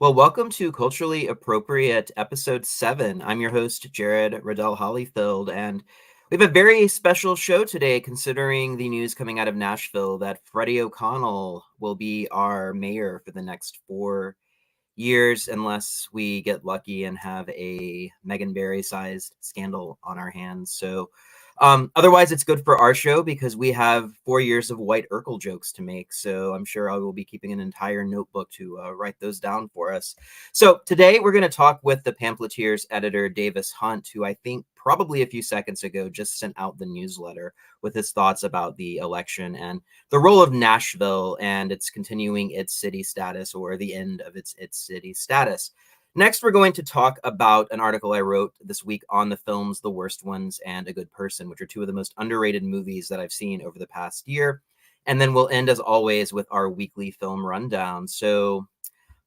Well, welcome to Culturally Appropriate Episode 7. I'm your host, Jerod Riddell Hollyfield, and we have a very special show today considering the news coming out of Nashville that Freddie O'Connell will be our mayor for the next 4 years unless we get lucky and have a Megan Barry-sized scandal on our hands. So otherwise, it's good for our show because we have 4 years of White Urkel jokes to make. So I'm sure I will be keeping an entire notebook to write those down for us. So today we're going to talk with the Pamphleteer's editor, Davis Hunt, who I think probably a few seconds ago just sent out the newsletter with his thoughts about the election and the role of Nashville and its continuing its city status or the end of its city status. Next, we're going to talk about an article I wrote this week on the films The Worst Ones and A Good Person, which are two of the most underrated movies that I've seen over the past year. And then we'll end, as always, with our weekly film rundown. So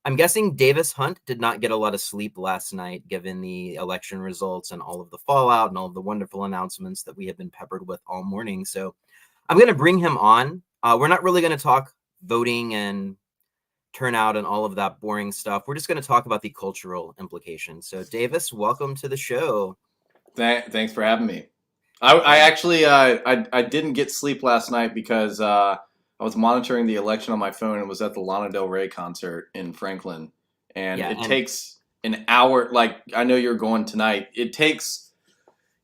I'm guessing Davis Hunt did not get a lot of sleep last night, given the election results and all of the fallout and all of the wonderful announcements that we have been peppered with all morning. So I'm going to bring him on. We're not really going to talk voting and turnout and all of that boring stuff. We're just going to talk about the cultural implications. So Davis, welcome to the show. Thanks for having me. I actually I didn't get sleep last night because I was monitoring the election on my phone and was at the Lana Del Rey concert in Franklin, and it takes an hour. Like, I know you're going tonight. It takes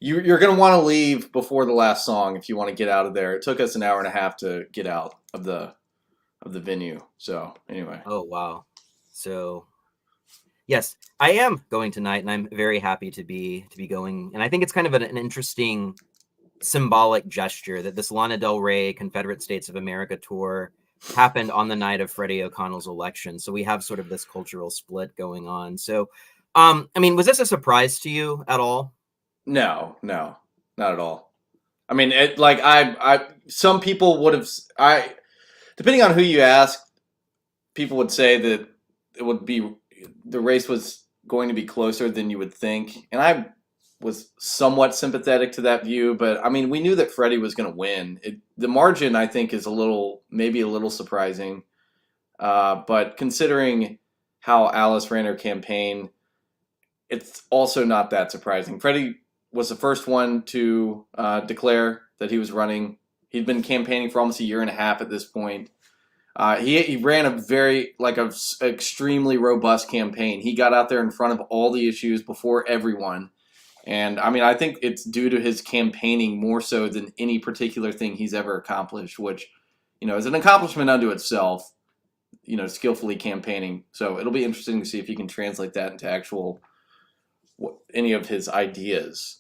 you're going to want to leave before the last song if you want to get out of there. It took us an hour and a half to get out of the venue. So anyway. Oh wow. So yes, I am going tonight, and I'm very happy to be going. And I think it's kind of an interesting symbolic gesture that this Lana Del Rey Confederate States of America tour happened on the night of Freddie O'Connell's election. So we have sort of this cultural split going on. So, I mean, was this a surprise to you at all? No, not at all. I mean, some people would have, depending on who you ask, people would say that the race was going to be closer than you would think. And I was somewhat sympathetic to that view, but I mean, we knew that Freddie was going to win. The margin, I think, is maybe a little surprising. But considering how Alice ran her campaign, it's also not that surprising. Freddie was the first one to declare that he was running. He'd been campaigning for almost a year and a half at this point. He ran a extremely robust campaign. He got out there in front of all the issues before everyone. And I mean, I think it's due to his campaigning more so than any particular thing he's ever accomplished, which, is an accomplishment unto itself, skillfully campaigning. So it'll be interesting to see if he can translate that into any of his ideas.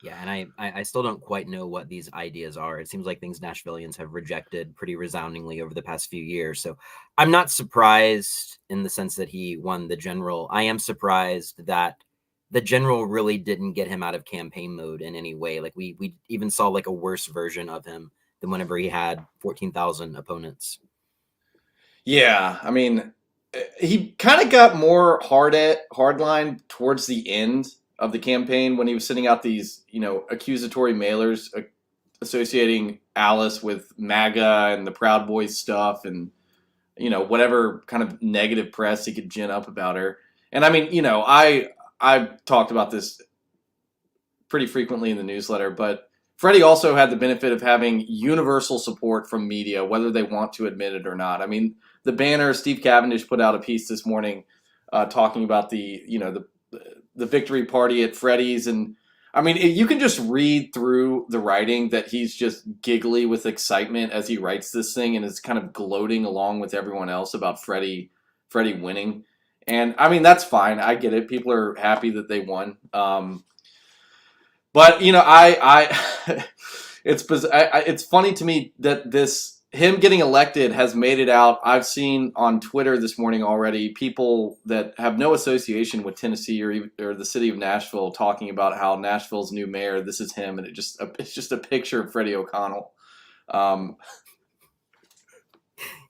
Yeah, and I still don't quite know what these ideas are. It seems like things Nashvillians have rejected pretty resoundingly over the past few years. So I'm not surprised in the sense that he won the general. I am surprised that the general really didn't get him out of campaign mode in any way. Like we even saw like a worse version of him than whenever he had 14,000 opponents. Yeah, I mean, he kind of got more hardline towards the end of the campaign when he was sending out these, accusatory mailers associating Alice with MAGA and the Proud Boys stuff and, whatever kind of negative press he could gin up about her. And I mean, I've talked about this pretty frequently in the newsletter, but Freddie also had the benefit of having universal support from media, whether they want to admit it or not. I mean, the Banner, Steve Cavendish put out a piece this morning talking about the victory party at Freddie's. And I mean, you can just read through the writing that he's just giggly with excitement as he writes this thing and is kind of gloating along with everyone else about Freddie winning. And I mean, that's fine. I get it. People are happy that they won. But it's funny to me that him getting elected has made it out. I've seen on Twitter this morning already people that have no association with Tennessee or the city of Nashville talking about how Nashville's new mayor, this is him, and it's just a picture of Freddie O'Connell.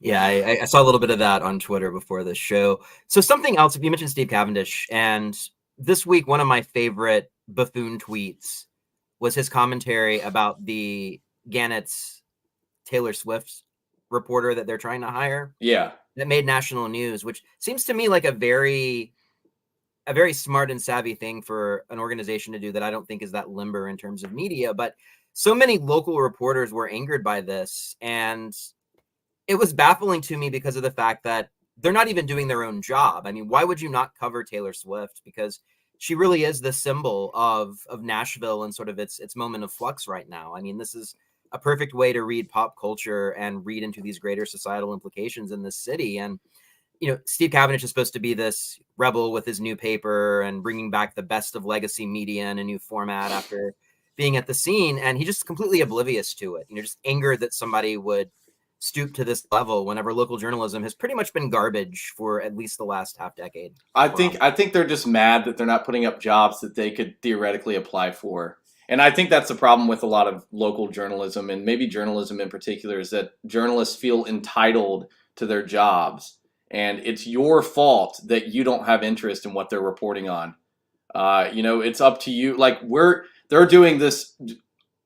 Yeah, I saw a little bit of that on Twitter before this show. So something else, if you mentioned Steve Cavendish, and this week one of my favorite buffoon tweets was his commentary about the Gannett's Taylor Swift reporter that they're trying to hire. Yeah. That made national news, which seems to me like a very smart and savvy thing for an organization to do that I don't think is that limber in terms of media. But so many local reporters were angered by this, and it was baffling to me because of the fact that they're not even doing their own job. I mean, why would you not cover Taylor Swift? Because she really is the symbol of Nashville and sort of its moment of flux right now. I mean, this is a perfect way to read pop culture and read into these greater societal implications in this city. And Steve Cavendish is supposed to be this rebel with his new paper and bringing back the best of legacy media in a new format after being at the scene. And he's just completely oblivious to it. Just angered that somebody would stoop to this level whenever local journalism has pretty much been garbage for at least the last half decade. I think they're just mad that they're not putting up jobs that they could theoretically apply for. And I think that's the problem with a lot of local journalism, and maybe journalism in particular, is that journalists feel entitled to their jobs. And it's your fault that you don't have interest in what they're reporting on. It's up to you. Like they're doing this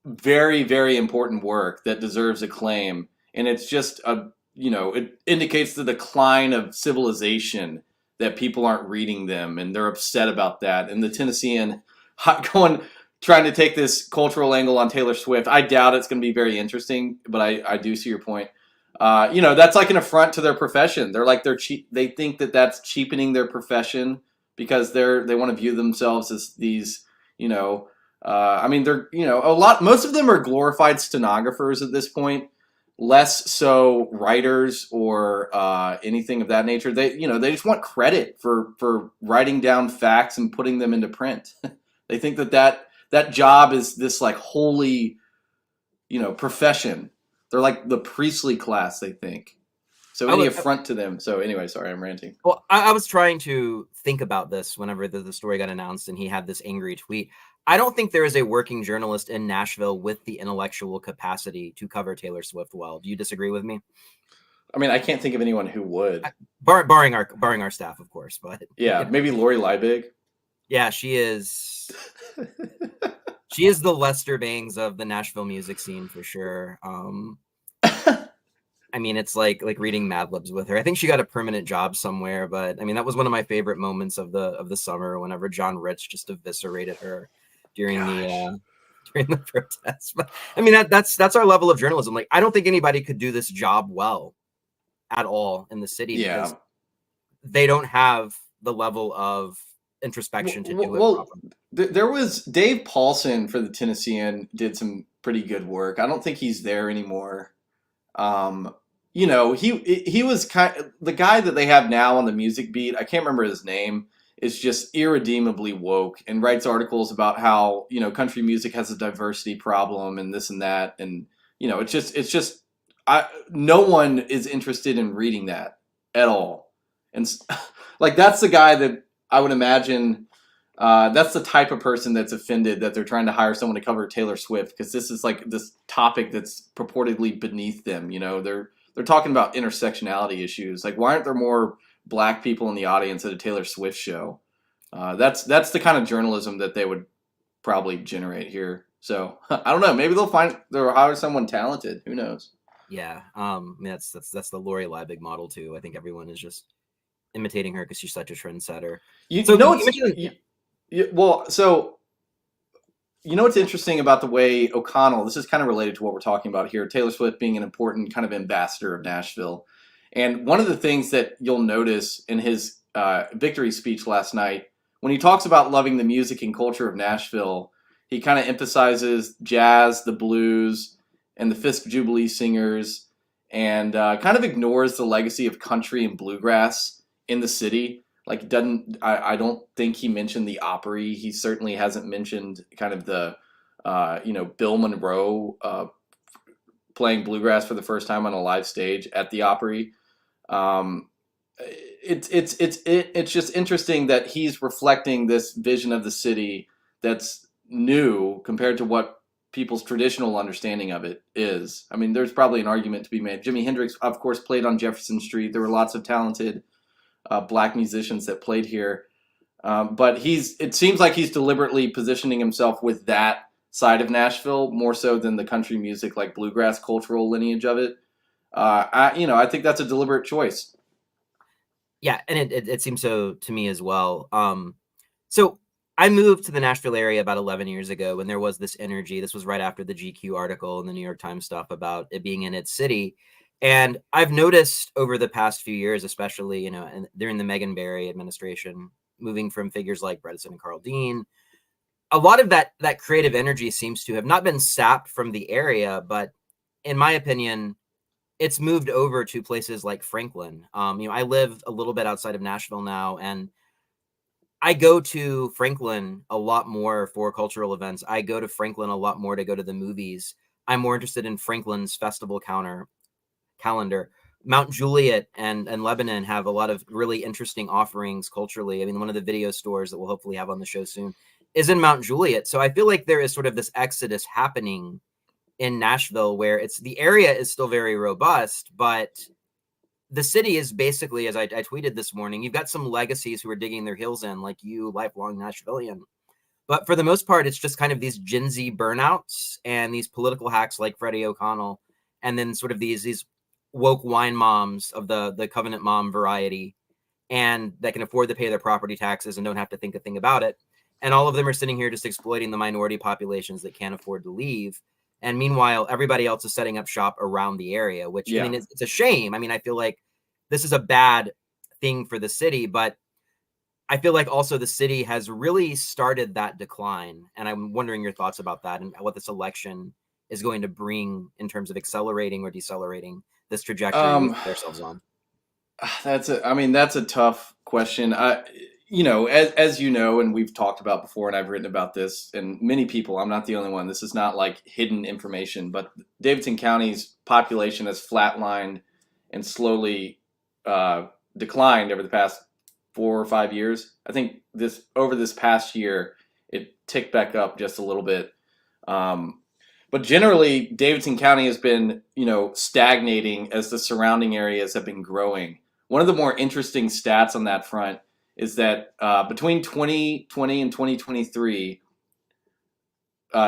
very, very important work that deserves acclaim. And it's just it indicates the decline of civilization that people aren't reading them, and they're upset about that. And the Tennessean trying to take this cultural angle on Taylor Swift, I doubt it's going to be very interesting, but I do see your point. That's like an affront to their profession. They're cheap. They think that that's cheapening their profession because they want to view themselves as these, they're, most of them are glorified stenographers at this point, less so writers or anything of that nature. They just want credit for writing down facts and putting them into print. They think that job is this like holy, profession. They're like the priestly class, they think. So any affront to them. So anyway, sorry, I'm ranting. Well, I was trying to think about this whenever the story got announced and he had this angry tweet. I don't think there is a working journalist in Nashville with the intellectual capacity to cover Taylor Swift well. Do you disagree with me? I mean, I can't think of anyone who would. Barring our staff, of course. But yeah, maybe Lori Liebig. Yeah, she is. She is the Lester Bangs of the Nashville music scene for sure. I mean, it's like reading Mad Libs with her. I think she got a permanent job somewhere, but I mean, that was one of my favorite moments of the summer whenever John Rich just eviscerated her during the protests. But I mean, that's our level of journalism. Like, I don't think anybody could do this job well at all in the city because they don't have the level of introspection to do it properly. There was Dave Paulson for the Tennessean did some pretty good work. I don't think he's there anymore. He was the guy that they have now on the music beat. I can't remember his name. Is just irredeemably woke and writes articles about how country music has a diversity problem and this and that, and it's just no one is interested in reading that at all. And like that's the guy that I would imagine. That's the type of person that's offended that they're trying to hire someone to cover Taylor Swift because this is like this topic that's purportedly beneath them. They're talking about intersectionality issues. Like, why aren't there more Black people in the audience at a Taylor Swift show? That's the kind of journalism that they would probably generate here. So I don't know. Maybe they'll hire someone talented. Who knows? Yeah. That's the Lori Liebig model too. I think everyone is just imitating her because she's such a trendsetter. What's interesting about the way O'Connell, this is kind of related to what we're talking about here, Taylor Swift being an important kind of ambassador of Nashville. And one of the things that you'll notice in his victory speech last night, when he talks about loving the music and culture of Nashville, he kind of emphasizes jazz, the blues, and the Fisk Jubilee singers, and kind of ignores the legacy of country and bluegrass in the city. Like, I don't think he mentioned the Opry. He certainly hasn't mentioned kind of the, Bill Monroe playing bluegrass for the first time on a live stage at the Opry. It's just interesting that he's reflecting this vision of the city that's new compared to what people's traditional understanding of it is. I mean, there's probably an argument to be made. Jimi Hendrix, of course, played on Jefferson Street. There were lots of talented Black musicians that played here. But it seems like he's deliberately positioning himself with that side of Nashville more so than the country music, like bluegrass cultural lineage of it. I think that's a deliberate choice. Yeah, and it seems so to me as well. So I moved to the Nashville area about 11 years ago when there was this energy. This was right after the GQ article and the New York Times stuff about it being in its city. And I've noticed over the past few years, especially, and during the Megan Barry administration, moving from figures like Bredesen and Carl Dean, a lot of that creative energy seems to have not been sapped from the area, but in my opinion, it's moved over to places like Franklin. I live a little bit outside of Nashville now, and I go to Franklin a lot more for cultural events. I go to Franklin a lot more to go to the movies. I'm more interested in Franklin's festival calendar. Mount Juliet and Lebanon have a lot of really interesting offerings culturally. I mean, one of the video stores that we'll hopefully have on the show soon is in Mount Juliet. So I feel like there is sort of this exodus happening in Nashville where the area is still very robust, but the city is basically, as I tweeted this morning, you've got some legacies who are digging their heels in, like you, lifelong Nashvilleian. But for the most part, it's just kind of these Gen Z burnouts and these political hacks like Freddie O'Connell, and then sort of these woke wine moms of the Covenant mom variety, and that can afford to pay their property taxes and don't have to think a thing about it. And all of them are sitting here just exploiting the minority populations that can't afford to leave. And meanwhile, everybody else is setting up shop around the area, which I mean, it's a shame. I mean, I feel like this is a bad thing for the city, but I feel like also the city has really started that decline. And I'm wondering your thoughts about that and what this election is going to bring in terms of accelerating or decelerating this trajectory we put ourselves on. That's a tough question. As you know, and we've talked about before, and I've written about this, and many people, I'm not the only one. This is not like hidden information, but Davidson County's population has flatlined and slowly declined over the past 4 or 5 years. I think over this past year, it ticked back up just a little bit. But generally, Davidson County has been, stagnating as the surrounding areas have been growing. One of the more interesting stats on that front is that between 2020 and 2023,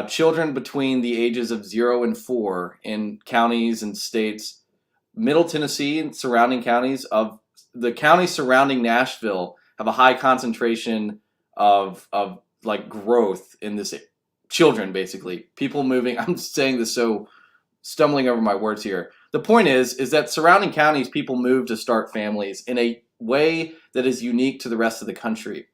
children between the ages of 0 and 4 in counties and states, Middle Tennessee and surrounding counties, of the counties surrounding Nashville, have a high concentration of like growth in this children, basically people moving. I'm saying this so stumbling over my words here. The point is that surrounding counties, people move to start families in a way that is unique to the rest of the country.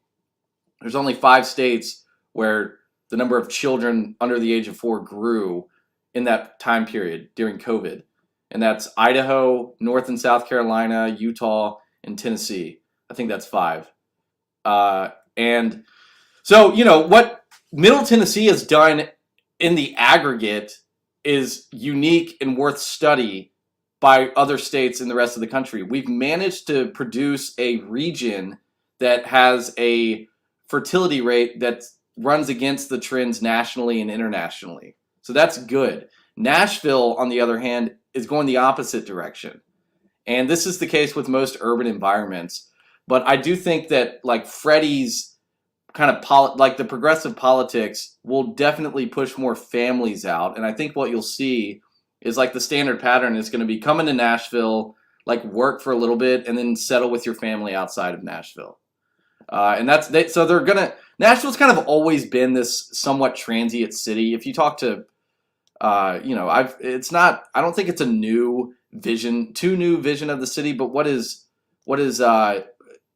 There's only 5 states where the number of children under the age of 4 grew in that time period during COVID. And that's Idaho, North and South Carolina, Utah, and Tennessee. I think that's 5. And so, what Middle Tennessee has done in the aggregate is unique and worth study by other states in the rest of the country. We've managed to produce a region that has a fertility rate that runs against the trends nationally and internationally. So that's good. Nashville, on the other hand, is going the opposite direction. And this is the case with most urban environments. But I do think that like Freddie's kind of like the progressive politics will definitely push more families out. And I think what you'll see is like the standard pattern is going to be come into Nashville, like work for a little bit, and then settle with your family outside of Nashville. And so they're gonna. Nashville's kind of always been this somewhat transient city. If you talk to, it's not. I don't think it's a new vision, too new vision of the city. But what is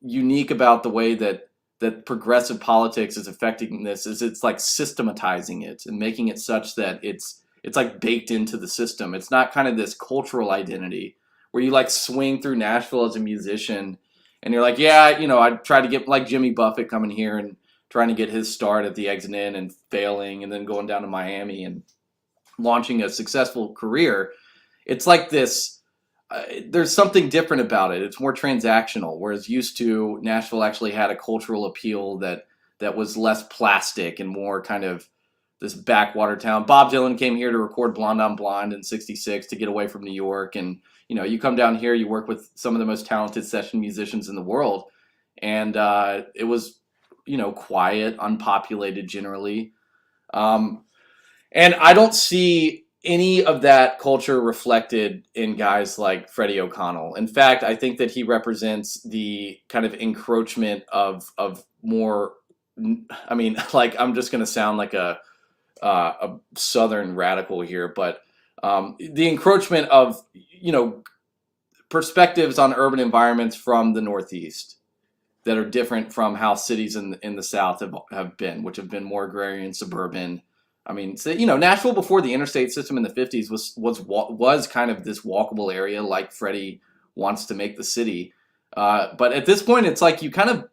unique about the way that progressive politics is affecting this is it's like systematizing it and making it such that it's like baked into the system. It's not kind of this cultural identity where you like swing through Nashville as a musician and you're like, yeah, I tried to get like Jimmy Buffett coming here and trying to get his start at the Exit Inn and failing and then going down to Miami and launching a successful career. It's like this, there's something different about it. It's more transactional, whereas used to Nashville actually had a cultural appeal that was less plastic and more kind of this backwater town. Bob Dylan came here to record Blonde on Blonde in '66 to get away from New York. And, you come down here, you work with some of the most talented session musicians in the world. And it was, quiet, unpopulated generally. And I don't see any of that culture reflected in guys like Freddie O'Connell. In fact, I think that he represents the kind of encroachment of more. I mean, like, I'm just going to sound like a Southern radical here, but the encroachment of, perspectives on urban environments from the Northeast that are different from how cities in the South have been, which have been more agrarian, suburban. I mean, so, Nashville before the interstate system in the 50s was kind of this walkable area, like Freddie wants to make the city. But at this point, it's like you kind of,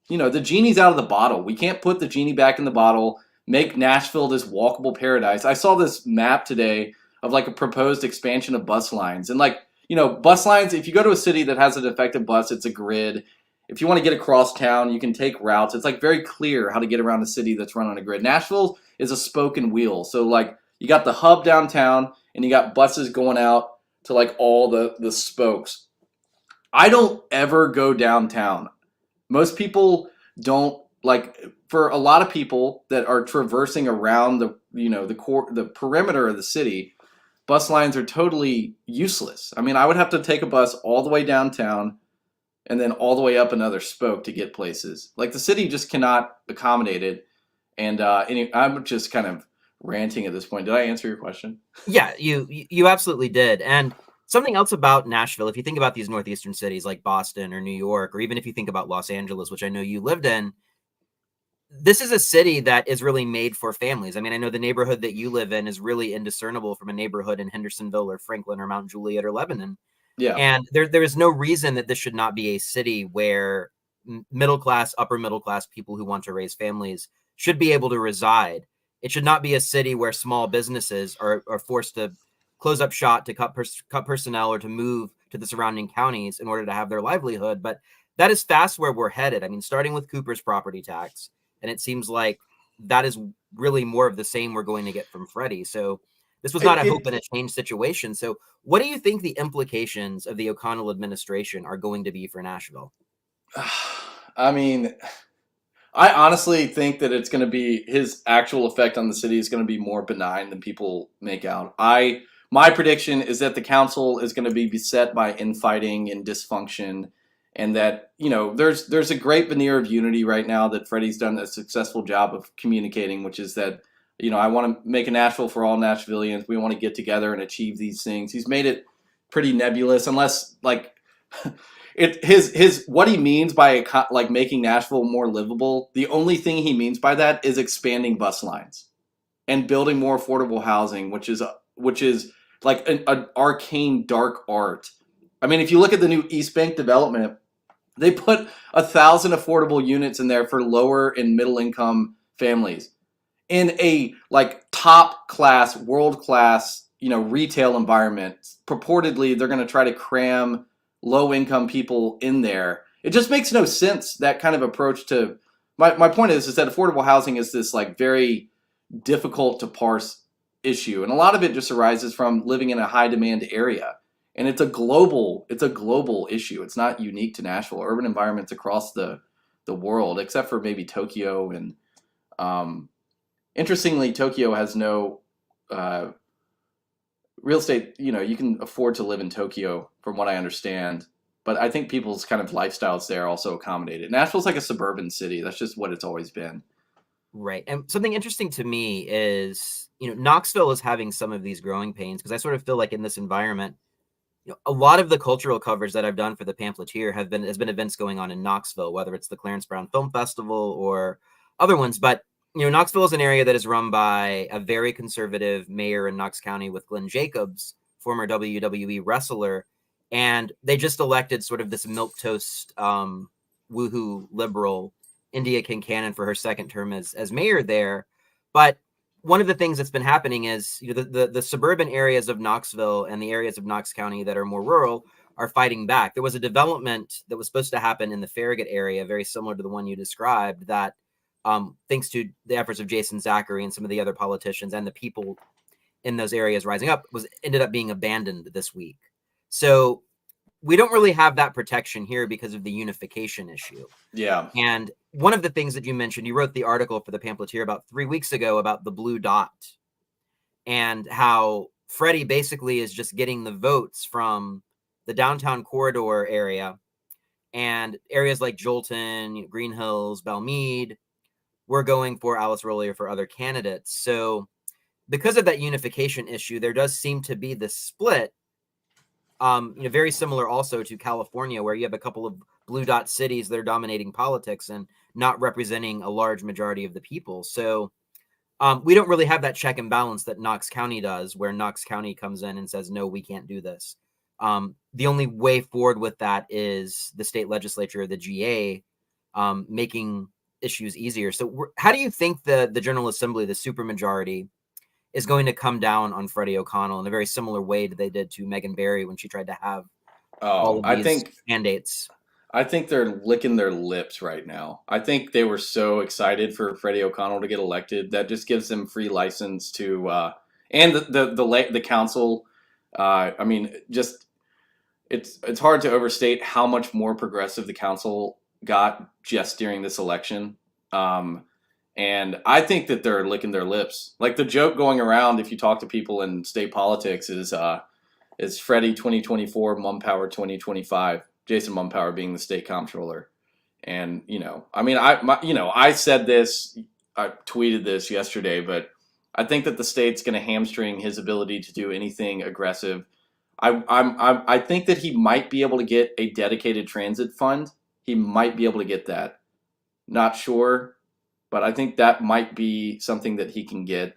the genie's out of the bottle. We can't put the genie back in the bottle, make Nashville this walkable paradise. I saw this map today of like a proposed expansion of bus lines. And like, bus lines, if you go to a city that has a defective bus, it's a grid. If you want to get across town, you can take routes. It's like very clear how to get around a city that's run on a grid. Nashville is a spoken wheel. So like you got the hub downtown and you got buses going out to like all the spokes. I don't ever go downtown. Most people don't, like, for a lot of people that are traversing around the perimeter of the city, bus lines are totally useless. I mean, I would have to take a bus all the way downtown and then all the way up another spoke to get places. Like, the city just cannot accommodate it. And I'm just kind of ranting at this point. Did I answer your question? Yeah, you absolutely did. And something else about Nashville, if you think about these northeastern cities like Boston or New York, or even if you think about Los Angeles, which I know you lived in, this is a city that is really made for families. I mean, I know the neighborhood that you live in is really indiscernible from a neighborhood in Hendersonville or Franklin or Mount Juliet or Lebanon. Yeah. And there is no reason that this should not be a city where middle class, upper middle class people who want to raise families should be able to reside. It should not be a city where small businesses are forced to close up shop, to cut personnel, or to move to the surrounding counties in order to have their livelihood. But that is fast where we're headed. I mean, starting with Cooper's property tax, and it seems like that is really more of the same we're going to get from Freddie. So this was not a hope and a change situation. So what do you think the implications of the O'Connell administration are going to be for Nashville? I mean, I honestly think that it's going to be, his actual effect on the city is going to be more benign than people make out. My prediction is that the council is going to be beset by infighting and dysfunction, and that, there's a great veneer of unity right now that Freddie's done a successful job of communicating, which is that, I want to make a Nashville for all Nashvillians. We want to get together and achieve these things. He's made it pretty nebulous, unless like his what he means by like making Nashville more livable. The only thing he means by that is expanding bus lines and building more affordable housing, which is like an arcane dark art. I mean, if you look at the new East Bank development, they put 1,000 affordable units in there for lower and middle income families in a like top class, world class, retail environment. Purportedly, they're going to try to cram low income people in there. It just makes no sense, that kind of approach to my point is that affordable housing is this like very difficult to parse issue, and a lot of it just arises from living in a high demand area. And it's a global issue. It's not unique to Nashville. Urban environments across the world, except for maybe Tokyo. And interestingly, Tokyo has no real estate. You can afford to live in Tokyo, from what I understand. But I think people's kind of lifestyles there also accommodate it. Nashville's like a suburban city. That's just what it's always been. Right. And something interesting to me is, Knoxville is having some of these growing pains, because I sort of feel like in this environment, a lot of the cultural coverage that I've done for the Pamphleteer has been events going on in Knoxville, whether it's the Clarence Brown Film Festival or other ones. But, Knoxville is an area that is run by a very conservative mayor in Knox County with Glenn Jacobs, former WWE wrestler. And they just elected sort of this milquetoast, woohoo liberal India Kincannon for her second term as mayor there. But one of the things that's been happening is, the suburban areas of Knoxville and the areas of Knox County that are more rural are fighting back. There was a development that was supposed to happen in the Farragut area, very similar to the one you described, that thanks to the efforts of Jason Zachary and some of the other politicians and the people in those areas rising up, ended up being abandoned this week. So we don't really have that protection here because of the unification issue. Yeah. And one of the things that you mentioned, you wrote the article for the Pamphleteer about 3 weeks ago about the blue dot. and how Freddie basically is just getting the votes from the downtown corridor area and areas like Jolton, Green Hills, Belmead. We're going for Alice Rowley or for other candidates. So because of that unification issue, there does seem to be this split. Very similar also to California, where you have a couple of blue dot cities that are dominating politics and not representing a large majority of the people. So we don't really have that check and balance that Knox County does, where Knox County comes in and says, no, we can't do this. The only way forward with that is the state legislature, the GA, making issues easier. So how do you think the General Assembly, the supermajority, is going to come down on Freddie O'Connell in a very similar way that they did to Megan Barry when she tried to have all of these mandates? I think they're licking their lips right now. I think they were so excited for Freddie O'Connell to get elected that just gives them free license to, and the council. I mean, just it's hard to overstate how much more progressive the council got just during this election. And I think that they're licking their lips. Like the joke going around, if you talk to people in state politics, is Freddie 2024, Mumpower 2025. Jason Mumpower being the state comptroller. And, I said this, I tweeted this yesterday, but I think that the state's going to hamstring his ability to do anything aggressive. I think that he might be able to get a dedicated transit fund. He might be able to get that. Not sure, but I think that might be something that he can get.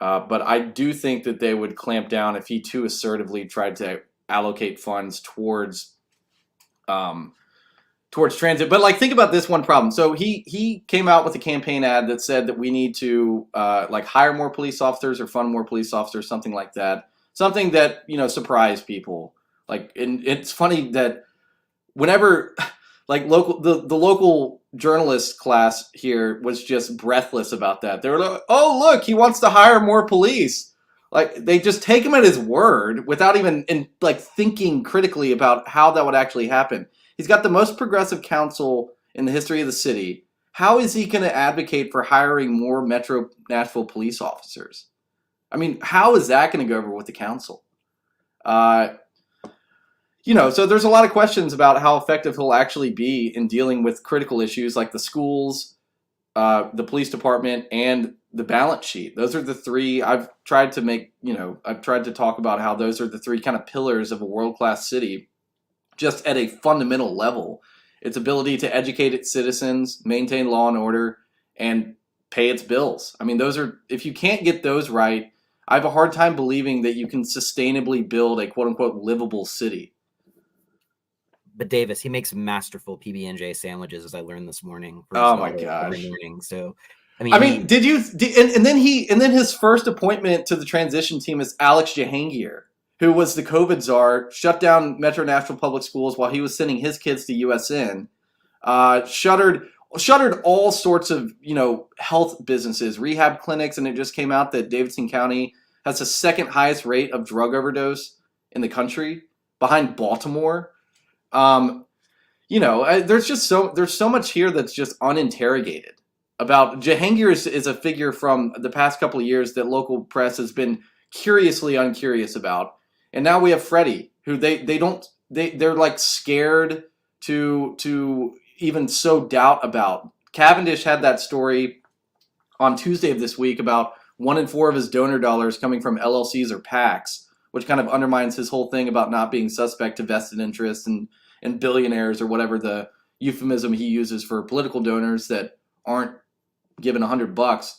But I do think that they would clamp down if he too assertively tried to allocate funds towards transit. But think about this one problem. So he came out with a campaign ad that said that we need to hire more police officers or fund more police officers, something like that. Something that, surprised people. And it's funny that whenever the local journalist class here was just breathless about that. They were like, oh, look, he wants to hire more police. They just take him at his word without even thinking critically about how that would actually happen. He's got the most progressive council in the history of the city. How is he going to advocate for hiring more Metro Nashville police officers? I mean, how is that going to go over with the council? So there's a lot of questions about how effective he'll actually be in dealing with critical issues like the schools, the police department, and the balance sheet. Those are the three I've tried to talk about how those are the three kind of pillars of a world-class city, just at a fundamental level. Its ability to educate its citizens, maintain law and order, and pay its bills. I mean, if you can't get those right, I have a hard time believing that you can sustainably build a quote-unquote livable city. But Davis, he makes masterful PB&J sandwiches, as I learned this morning. Oh my gosh! Every morning. So, and then his first appointment to the transition team is Alex Jahangir, who was the COVID czar, shut down Metro Nashville public schools while he was sending his kids to USN, shuttered all sorts of health businesses, rehab clinics, and it just came out that Davidson County has the second highest rate of drug overdose in the country, behind Baltimore. There's so much here that's just uninterrogated about. Jahangir is a figure from the past couple of years that local press has been curiously uncurious about, and now we have Freddie, who they're scared to even sow doubt about. Cavendish had that story on Tuesday of this week about 1 in 4 of his donor dollars coming from LLCs or PACs, which kind of undermines his whole thing about not being suspect to vested interests and billionaires, or whatever the euphemism he uses for political donors that aren't given $100.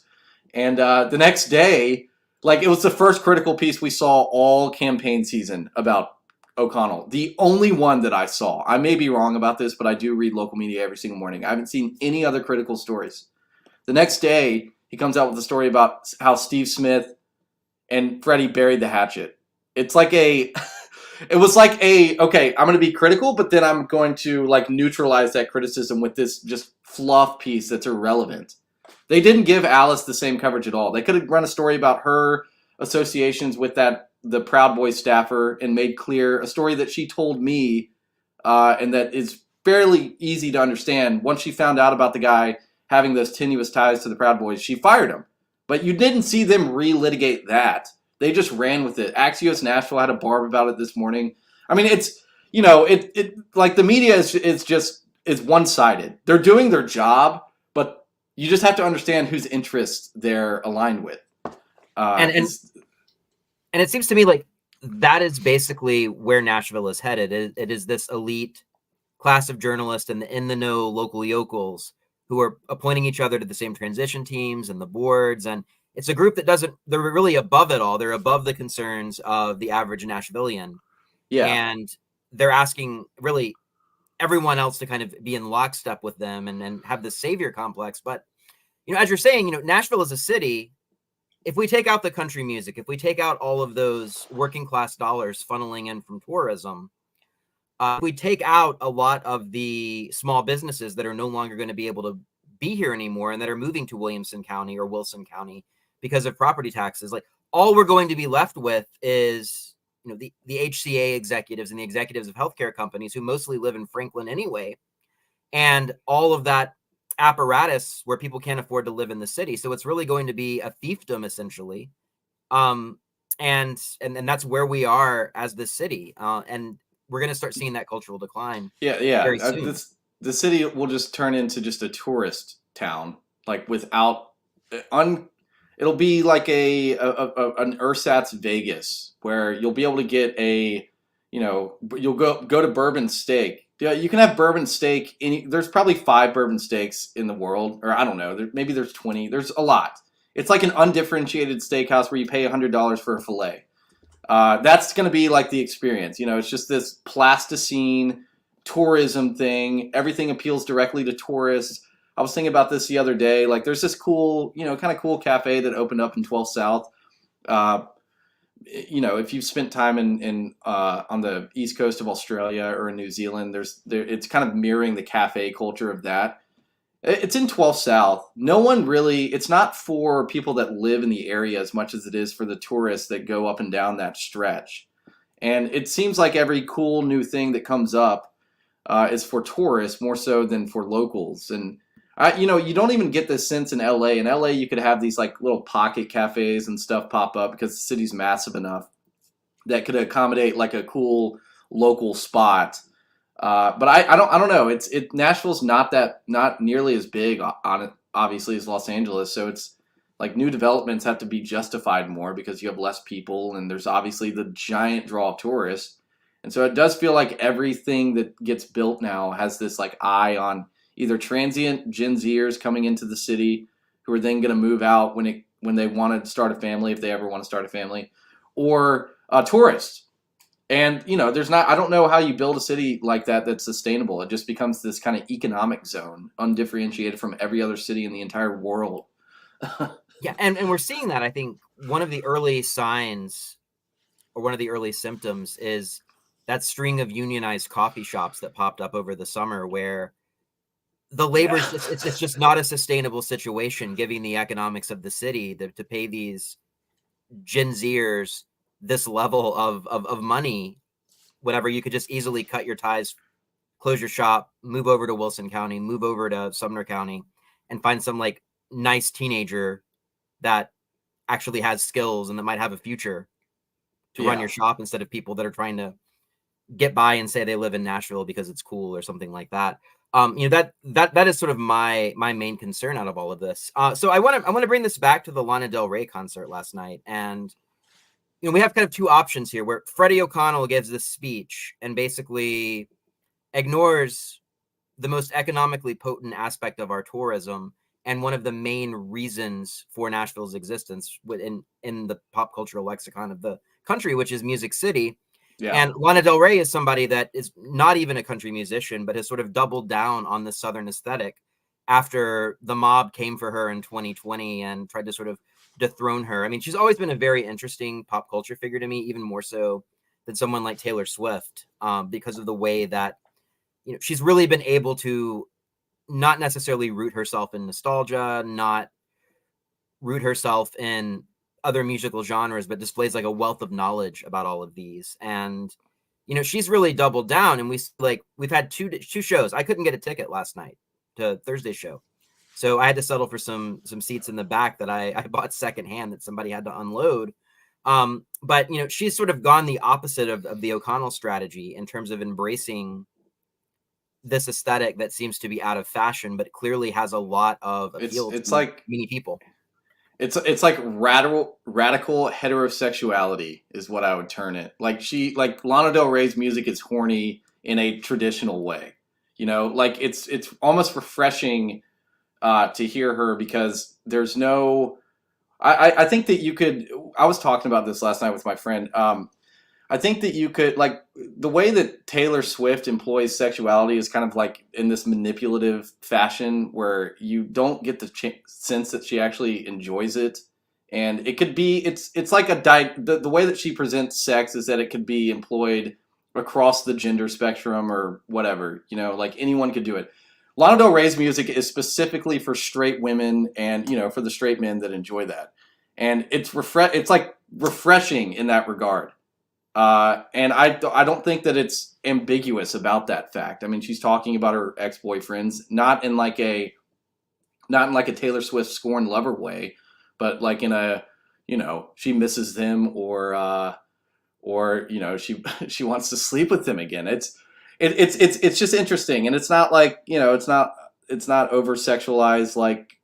And the next day, it was the first critical piece we saw all campaign season about O'Connell. The only one that I saw. I may be wrong about this, but I do read local media every single morning. I haven't seen any other critical stories. The next day, he comes out with a story about how Steve Smith and Freddie buried the hatchet. It's okay, I'm going to be critical, but then I'm going to neutralize that criticism with this just fluff piece that's irrelevant. They didn't give Alice the same coverage at all. They could have run a story about her associations with the Proud Boys staffer and made clear a story that she told me, and that is fairly easy to understand. Once she found out about the guy having those tenuous ties to the Proud Boys, she fired him. But you didn't see them relitigate that. They just ran with it. Axios Nashville had a barb about it this morning. I mean, it's, you know, it like the media is one-sided. They're doing their job, but you just have to understand whose interests they're aligned with. And it seems to me like that is basically where Nashville is headed. It is this elite class of journalists and the in the know local yokels who are appointing each other to the same transition teams and the boards. And it's a group that they're really above it all. They're above the concerns of the average Nashvilleian. Yeah. And they're asking really everyone else to kind of be in lockstep with them and have the savior complex. But, you know, as you're saying, you know, Nashville is a city. If we take out the country music, if we take out all of those working class dollars funneling in from tourism, we take out a lot of the small businesses that are no longer going to be able to be here anymore and that are moving to Williamson County or Wilson County because of property taxes. Like, all we're going to be left with is, you know, the HCA executives and the executives of healthcare companies who mostly live in Franklin anyway, and all of that apparatus where people can't afford to live in the city. So it's really going to be a fiefdom essentially. And that's where we are as the city. And we're going to start seeing that cultural decline. Yeah. Very soon. The city will just turn into just a tourist town, like without it'll be like an ersatz Vegas where you'll be able to get you'll go to Bourbon Steak. Yeah, you can have bourbon steak. There's probably 5 bourbon steaks in the world, or I don't know. Maybe there's 20. There's a lot. It's like an undifferentiated steakhouse where you pay $100 for a fillet. That's going to be like the experience. You know, it's just this plasticine tourism thing. Everything appeals directly to tourists. I was thinking about this the other day. Like, there's this cool, kind of cool cafe that opened up in 12 South. If you've spent time in on the east coast of Australia or in New Zealand, it's kind of mirroring the cafe culture of that. It's in 12 South. No one really, it's not for people that live in the area as much as it is for the tourists that go up and down that stretch. And it seems like every cool new thing that comes up is for tourists more so than for locals. And you don't even get this sense in LA. In LA, you could have these like little pocket cafes and stuff pop up because the city's massive enough that could accommodate like a cool local spot. But I don't know. Nashville's not nearly as big on it, obviously, as Los Angeles. So it's like new developments have to be justified more because you have less people and there's obviously the giant draw of tourists. And so it does feel like everything that gets built now has this like eye on either transient Gen Zers coming into the city who are then going to move out when they want to start a family, if they ever want to start a family, or tourists. And, I don't know how you build a city like that that's sustainable. It just becomes this kind of economic zone, undifferentiated from every other city in the entire world. Yeah, and we're seeing that. I think one of the early signs or one of the early symptoms is that string of unionized coffee shops that popped up over the summer where the labor, it's just not a sustainable situation, given the economics of the city, to pay these Gen Zers this level of money, whatever. You could just easily cut your ties, close your shop, move over to Wilson County, move over to Sumner County, and find some like nice teenager that actually has skills and that might have a future to run your shop instead of people that are trying to get by and say they live in Nashville because it's cool or something like that. That is sort of my main concern out of all of this. So I want to bring this back to the Lana Del Rey concert last night, and we have kind of two options here where Freddie O'Connell gives this speech and basically ignores the most economically potent aspect of our tourism and one of the main reasons for Nashville's existence in the pop cultural lexicon of the country, which is Music City. Yeah. And Lana Del Rey is somebody that is not even a country musician, but has sort of doubled down on the Southern aesthetic after the mob came for her in 2020 and tried to sort of dethrone her. I mean, she's always been a very interesting pop culture figure to me, even more so than someone like Taylor Swift, because of the way that, she's really been able to not necessarily root herself in nostalgia, not root herself in other musical genres, but displays like a wealth of knowledge about all of these. And she's really doubled down, and we've had two shows. I couldn't get a ticket last night to Thursday's show, so I had to settle for some seats in the back that I bought secondhand that somebody had to unload. But she's sort of gone the opposite of the O'Connell strategy in terms of embracing this aesthetic that seems to be out of fashion, but clearly has a lot of appeal It's to like many people. it's like radical heterosexuality is what I would term it. Like Lana Del Rey's music is horny in a traditional way. Like it's almost refreshing to hear her, because there's no. I think that you could. I was talking about this last night with my friend. I think that you could, like, the way that Taylor Swift employs sexuality is kind of like in this manipulative fashion where you don't get the sense that she actually enjoys it. And it could be, it's like the way that she presents sex is that it could be employed across the gender spectrum or whatever, like anyone could do it. Lana Del Rey's music is specifically for straight women and, for the straight men that enjoy that. And it's like refreshing in that regard. And I don't think that it's ambiguous about that fact. I mean, she's talking about her ex-boyfriends, not in like a Taylor Swift scorn lover way, but like in a, she misses them, or she wants to sleep with them again. It's just interesting, and it's not like, it's not over sexualized like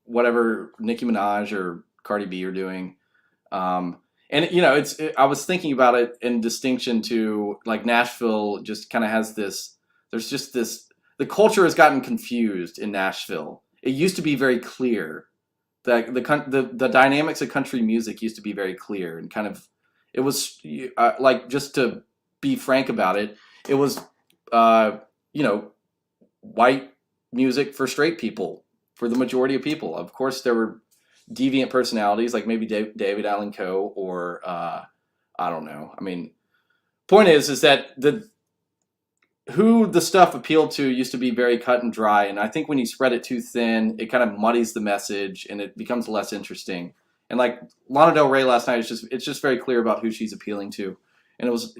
whatever Nicki Minaj or Cardi B are doing. And I was thinking about it in distinction to like Nashville just kind of has this. There's just this. The culture has gotten confused in Nashville. It used to be very clear. The dynamics of country music used to be very clear, and kind of it was like, just to be frank about it, it was white music for straight people, for the majority of people. Of course, there were deviant personalities like maybe David Allan Coe, or I don't know. I mean, point is that who the stuff appealed to used to be very cut and dry, and I think when you spread it too thin, it kind of muddies the message and it becomes less interesting. And like Lana Del Rey last night, it's just very clear about who she's appealing to, and it was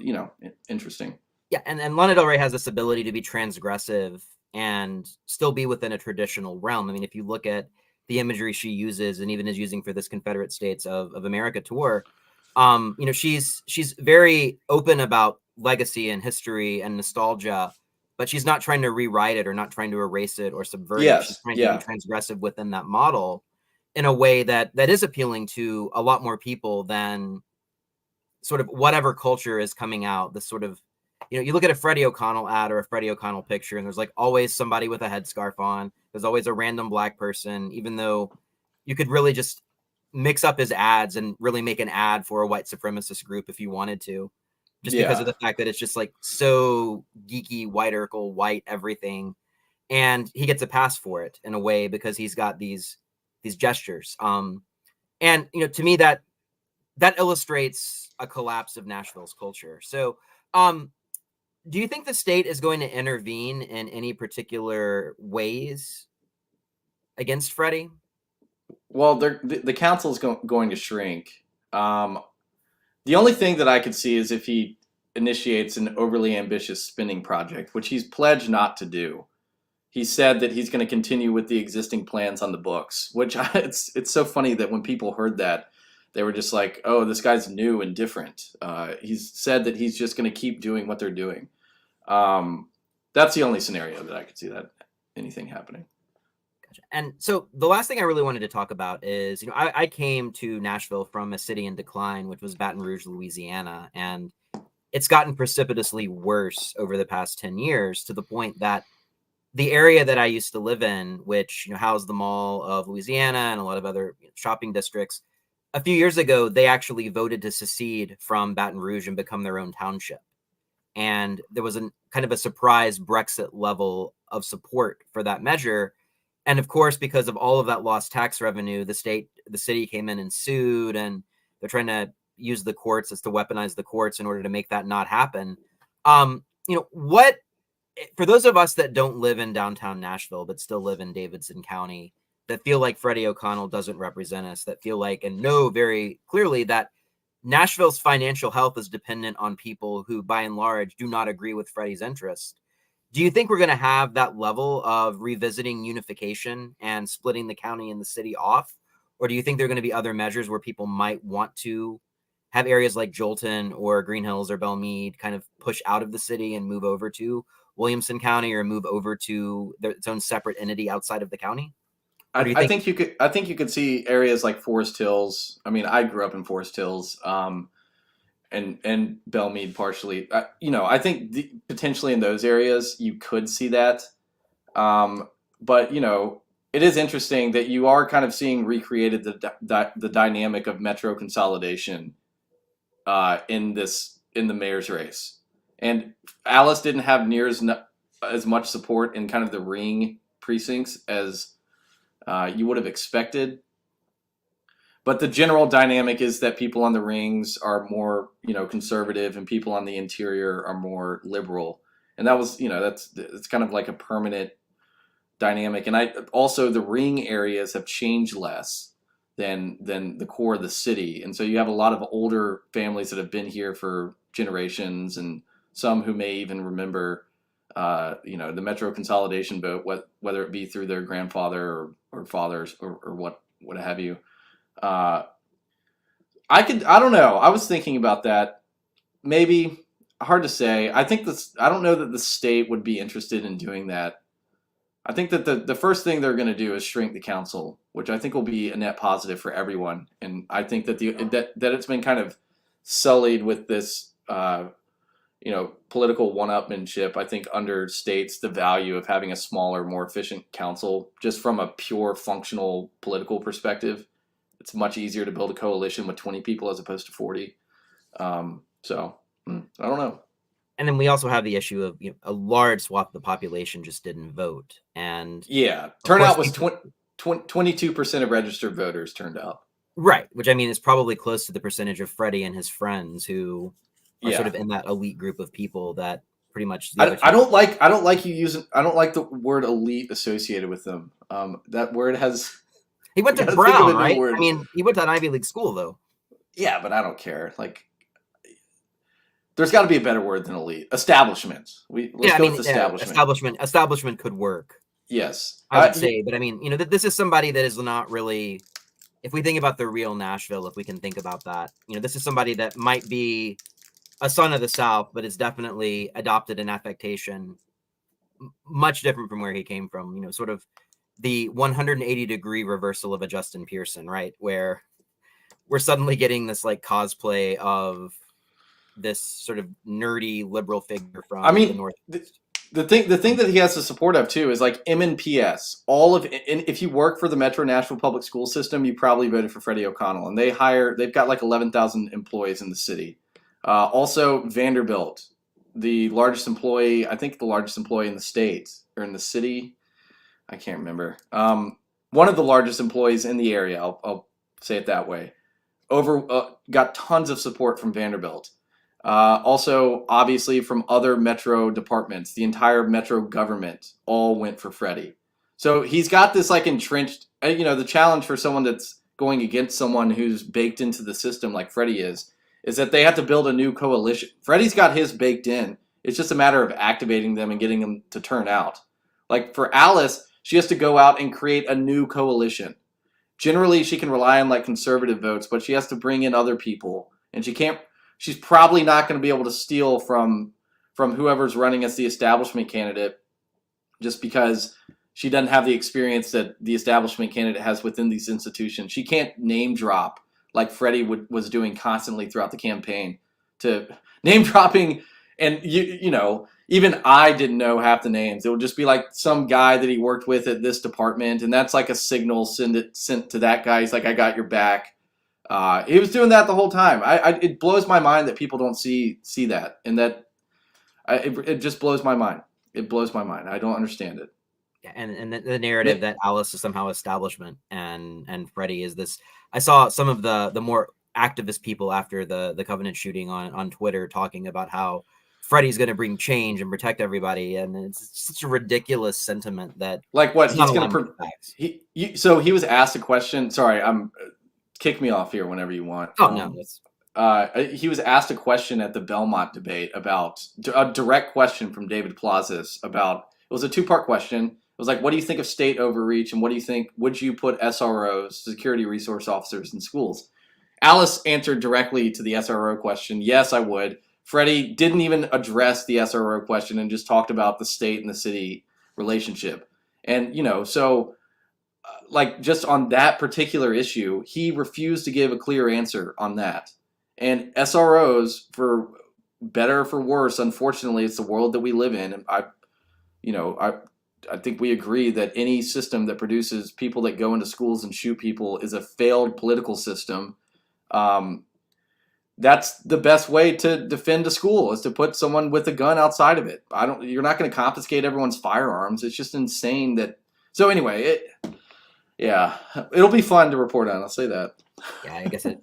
interesting. Yeah, and Lana Del Rey has this ability to be transgressive and still be within a traditional realm. I mean, if you look at the imagery she uses and even is using for this Confederate States of America tour, she's very open about legacy and history and nostalgia, but she's not trying to rewrite it or not trying to erase it or subvert it. She's trying to be transgressive within that model in a way that is appealing to a lot more people than sort of whatever culture is coming out. This sort of, you look at a Freddie O'Connell ad or a Freddie O'Connell picture, and there's like always somebody with a headscarf on. There's always a random black person, even though you could really just mix up his ads and really make an ad for a white supremacist group if you wanted to, just because of the fact that it's just like so geeky, white Urkel, white everything. And he gets a pass for it in a way because he's got these gestures. And, to me that illustrates a collapse of Nashville's culture. So, do you think the state is going to intervene in any particular ways against Freddie? Well, the council is going to shrink. The only thing that I could see is if he initiates an overly ambitious spending project, which he's pledged not to do. He said that he's going to continue with the existing plans on the books, which it's so funny that when people heard that, they were just like, oh, this guy's new and different. He's said that he's just going to keep doing what they're doing. That's the only scenario that I could see that anything happening. Gotcha. And so the last thing I really wanted to talk about is, I came to Nashville from a city in decline, which was Baton Rouge, Louisiana. And it's gotten precipitously worse over the past 10 years to the point that the area that I used to live in, which housed the Mall of Louisiana and a lot of other shopping districts, a few years ago, they actually voted to secede from Baton Rouge and become their own township. And there was kind of a surprise Brexit level of support for that measure. And of course, because of all of that lost tax revenue, the city came in and sued, and they're trying to use the courts as to weaponize the courts in order to make that not happen. What, for those of us that don't live in downtown Nashville, but still live in Davidson County, that feel like Freddie O'Connell doesn't represent us, that feel like and know very clearly that Nashville's financial health is dependent on people who, by and large, do not agree with Freddie's interests. Do you think we're going to have that level of revisiting unification and splitting the county and the city off? Or do you think there are going to be other measures where people might want to have areas like Jolton or Green Hills or Belmead kind of push out of the city and move over to Williamson County or move over to its own separate entity outside of the county? Or do you I think think you could. I think you could see areas like Forest Hills. I mean, I grew up in Forest Hills, and Belmead partially. I think potentially in those areas you could see that. But it is interesting that you are kind of seeing recreated the dynamic of metro consolidation in the mayor's race, and Alice didn't have near as much support in kind of the ring precincts as you would have expected. But the general dynamic is that people on the rings are more, conservative, and people on the interior are more liberal. And that was, it's kind of like a permanent dynamic. And the ring areas have changed less than the core of the city. And so you have a lot of older families that have been here for generations, and some who may even remember the metro consolidation vote, whether it be through their grandfather or fathers or what have you. I don't know. I was thinking about that. Maybe, hard to say. I don't know that the state would be interested in doing that. I think that the first thing they're going to do is shrink the council, which I think will be a net positive for everyone. And I think that that it's been kind of sullied with this, political one-upmanship. I think understates the value of having a smaller, more efficient council, just from a pure functional political perspective. It's much easier to build a coalition with 20 people as opposed to 40. I don't know. And then we also have the issue of a large swath of the population just didn't vote. And yeah, turnout was 22% of registered voters turned out. Right, which I mean is probably close to the percentage of Freddie and his friends who are sort of in that elite group of people that pretty much. I don't like the word elite associated with them. That word has. He went to Brown, right? I mean, he went to an Ivy League school, though. Yeah, but I don't care. Like, there's got to be a better word than elite. Establishments. Let's go with establishment. Establishment could work. Yes, I would say, but I mean, this is somebody that is not really. If we think about the real Nashville, if we can think about that, this is somebody that might be a son of the South, but is definitely adopted an affectation much different from where he came from. Sort of the 180-degree reversal of a Justin Pearson, right? Where we're suddenly getting this like cosplay of this sort of nerdy liberal figure from the North. The thing that he has the support of too is like MNPS. If you work for the Metro Nashville Public School System, you probably voted for Freddie O'Connell, and they've got like 11,000 employees in the city. Also Vanderbilt, the largest employee in the state or in the city. I can't remember. One of the largest employees in the area. I'll say it that way. Got tons of support from Vanderbilt. Also, obviously, from other Metro departments, the entire Metro government all went for Freddie. So he's got this like entrenched. The challenge for someone that's going against someone who's baked into the system like Freddie is that they have to build a new coalition. Freddie's got his baked in. It's just a matter of activating them and getting them to turn out. Like for Alice, she has to go out and create a new coalition. Generally, she can rely on like conservative votes, but she has to bring in other people, and she's probably not going to be able to steal from whoever's running as the establishment candidate, just because she doesn't have the experience that the establishment candidate has within these institutions. She can't name drop like Freddie was doing constantly throughout the campaign, to name dropping, and even I didn't know half the names. It would just be like some guy that he worked with at this department, and that's like a signal sent to that guy. He's like, I got your back. He was doing that the whole time. It blows my mind that people don't see that, and that it just blows my mind. It blows my mind. I don't understand it. Yeah, and the narrative that Alice is somehow establishment and Freddie is this. I saw some of the more activist people after the Covenant shooting on Twitter talking about how Freddie's going to bring change and protect everybody, and it's such a ridiculous sentiment that like what he's going to. So he was asked a question. Sorry, kick me off here whenever you want. Oh no. He was asked a question at the Belmont debate about a direct question from David Plazas about. It was a two-part question. It was like, what do you think of state overreach, and what do you think? Would you put SROs, security resource officers, in schools? Alice answered directly to the SRO question. Yes, I would. Freddie didn't even address the SRO question and just talked about the state and the city relationship. And so like just on that particular issue, he refused to give a clear answer on that. And SROs, for better or for worse, unfortunately, it's the world that we live in. And I think we agree that any system that produces people that go into schools and shoot people is a failed political system. That's the best way to defend a school, is to put someone with a gun outside of it. You're not going to confiscate everyone's firearms. It's just insane that. So anyway, it'll be fun to report on. I'll say that. Yeah, I guess it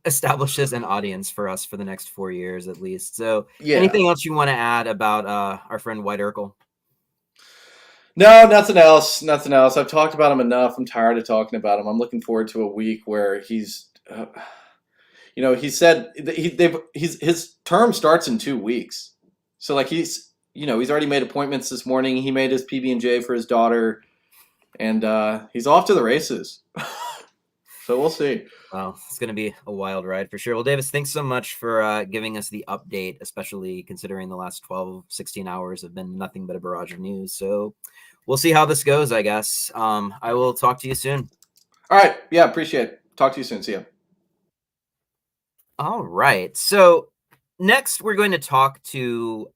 establishes an audience for us for the next 4 years at least. So anything else you want to add about our friend White Urkel? No, nothing else. Nothing else. I've talked about him enough. I'm tired of talking about him. I'm looking forward to a week where he's, he said his term starts in 2 weeks. So like he's already made appointments this morning. He made his PB&J for his daughter, and he's off to the races. So we'll see. Well, it's going to be a wild ride for sure. Well, Davis, thanks so much for giving us the update, especially considering the last 12, 16 hours have been nothing but a barrage of news. So we'll see how this goes, I guess. I will talk to you soon. All right. Yeah, appreciate it. Talk to you soon. See ya. All right. So next, we're going to talk to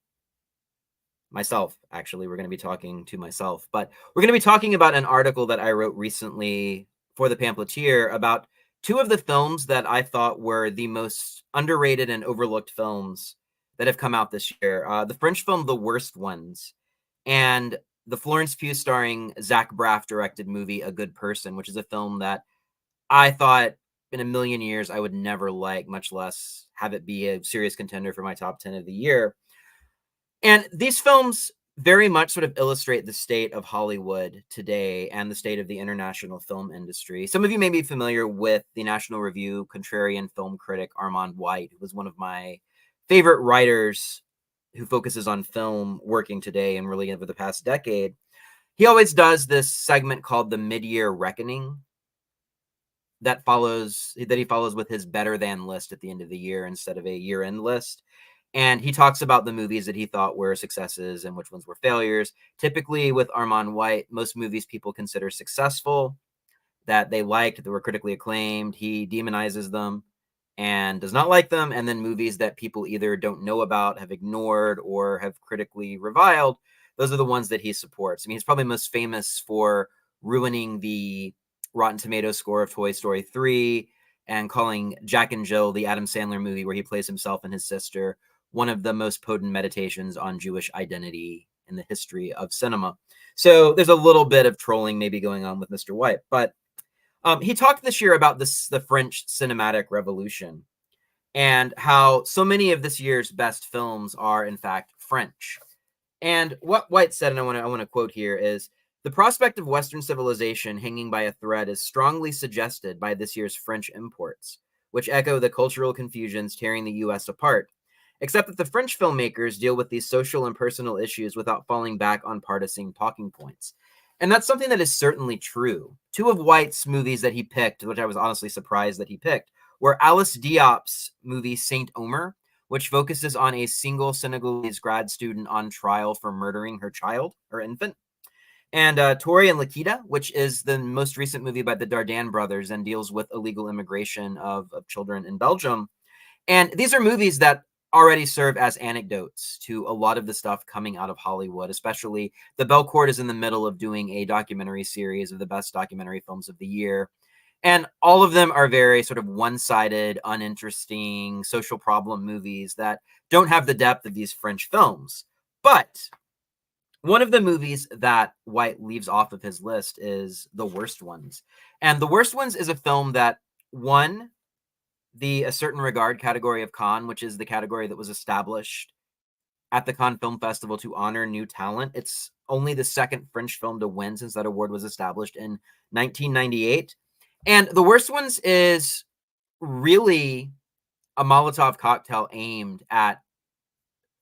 myself. Actually, we're going to be talking to myself, but we're going to be talking about an article that I wrote recently for the Pamphleteer about two of the films that I thought were the most underrated and overlooked films that have come out this year. The French film The Worst Ones, and the Florence Pugh starring Zach Braff directed movie A Good Person, which is a film that I thought in a million years I would never like, much less have it be a serious contender for my top 10 of the year. And these films very much sort of illustrate the state of Hollywood today and the state of the international film industry. Some of you may be familiar with the National Review contrarian film critic Armand White, who was one of my favorite writers who focuses on film working today and really over the past decade. He always does this segment called the Mid-Year Reckoning that he follows with his better than list at the end of the year instead of a year-end list. And he talks about the movies that he thought were successes and which ones were failures. Typically with Armand White, most movies people consider successful, that they liked, that were critically acclaimed. He demonizes them and does not like them. And then movies that people either don't know about, have ignored, or have critically reviled, those are the ones that he supports. I mean, he's probably most famous for ruining the Rotten Tomatoes score of Toy Story 3 and calling Jack and Jill, the Adam Sandler movie where he plays himself and his sister, one of the most potent meditations on Jewish identity in the history of cinema. So there's a little bit of trolling maybe going on with Mr. White. But he talked this year about the French cinematic revolution and how so many of this year's best films are, in fact, French. And what White said, and I want to quote here, is, "The prospect of Western civilization hanging by a thread is strongly suggested by this year's French imports, which echo the cultural confusions tearing the U.S. apart, except that the French filmmakers deal with these social and personal issues without falling back on partisan talking points." And that's something that is certainly true. Two of White's movies that he picked, which I was honestly surprised that he picked, were Alice Diop's movie Saint Omer, which focuses on a single Senegalese grad student on trial for murdering her infant, and Tori and Lakita, which is the most recent movie by the Dardenne brothers and deals with illegal immigration of children in Belgium. And these are movies that already serve as anecdotes to a lot of the stuff coming out of Hollywood, especially the Belcourt is in the middle of doing a documentary series of the best documentary films of the year. And all of them are very sort of one-sided, uninteresting social problem movies that don't have the depth of these French films. But one of the movies that White leaves off of his list is The Worst Ones. And The Worst Ones is a film that won the A Certain Regard category of Cannes, which is the category that was established at the Cannes Film Festival to honor new talent. It's only the second French film to win since that award was established in 1998. And The Worst Ones is really a Molotov cocktail aimed at